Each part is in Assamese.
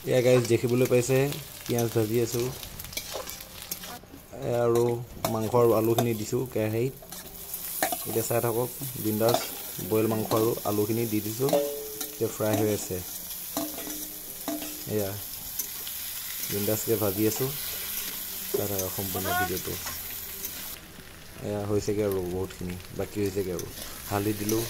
এয়া গাইজ দেখিবলৈ পাইছে পিঁয়াজ ভাজি আছোঁ আৰু মাংস আৰু আলুখিনি দিছোঁ কেৰাহীত এতিয়া চাই থাকক বিন্দাছ বইল মাংস আৰু আলুখিনি দি দিছোঁ এতিয়া ফ্ৰাই হৈ আছে এয়া বিন্দাছকৈ ভাজি আছোঁ চাই থাকক সম্পূৰ্ণ ভিডিঅ'টো এয়া হৈছেগৈ আৰু বহুতখিনি বাকী হৈছেগৈ আৰু হালধি দিলোঁ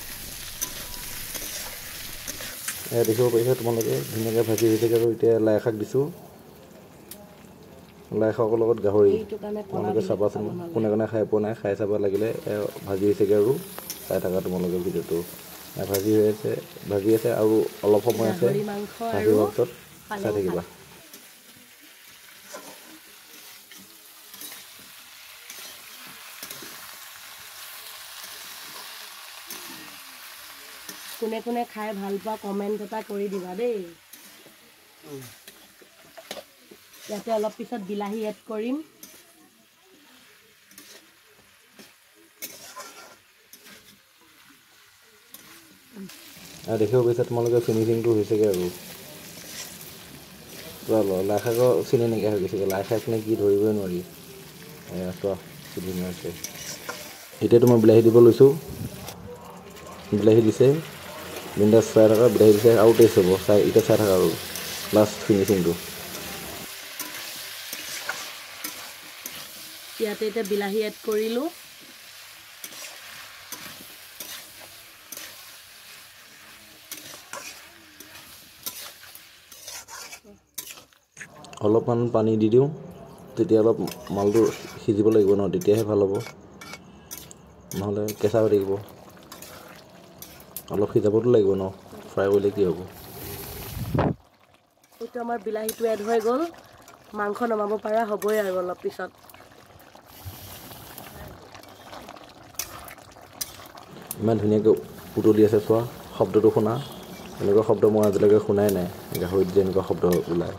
এয়া দেখিব পাৰিছে তোমালোকে ধুনীয়াকৈ ভাজি হৈছেগৈ আৰু এতিয়া লাই শাক দিছোঁ লাই শাকৰ লগত গাহৰি তোমালোকে চাবাচোন কোনে কোনে খাই পোৱা নাই খাই চাব লাগিলে ভাজি হৈছেগৈ আৰু চাই থাকা তোমালোকে ভিডিঅ'টো ভাজি আছে আৰু অলপ সময় আছে ভাজি হোৱাৰ পিছত চাই থাকিবা কোনে কোনে খাই ভাল পোৱা কমেণ্ট এটা কৰি দিবা দেই ইয়াতে অলপ পিছত বিলাহী এড কৰিম আৰু দেখিব পাৰিছা তোমালোকে ফিনিচিংটো হৈছেগৈ আৰু চোৱা লাই শাকৰ চিনি নাইকিয়া হৈ গৈছেগৈ লাই শাক নে কি ধৰিবই নোৱাৰি চোৱা কি ধুনীয়া হৈছে এতিয়াতো মই বিলাহী দিব লৈছোঁ বিলাহী দিছে বিন্দাছ চাই থকা বিলাহী দিছে আৰু টেষ্ট হ'ব এতিয়া চাই থাকা আৰু লাষ্ট ফিনিচিংটো ইয়াতে এতিয়া বিলাহী এড কৰিলোঁ অলপমান পানী দি দিওঁ তেতিয়া অলপ মালটো সিজিব লাগিব ন তেতিয়াহে ভাল হ'ব নহ'লে কেঁচা হৈ থাকিব অলপ সিজাবতো লাগিব ন ফ্ৰাই কৰিলে কি হ'ব এইটো আমাৰ বিলাহীটো এড হৈ গ'ল মাংস নমাব পৰা হ'বই আৰু অলপ পিছত ইমান ধুনীয়াকৈ উতলি আছে চোৱা শব্দটো শুনা এনেকুৱা শব্দ মই আজিলৈকে শুনাই নাই গাহৰিত যে এনেকুৱা শব্দ ওলায়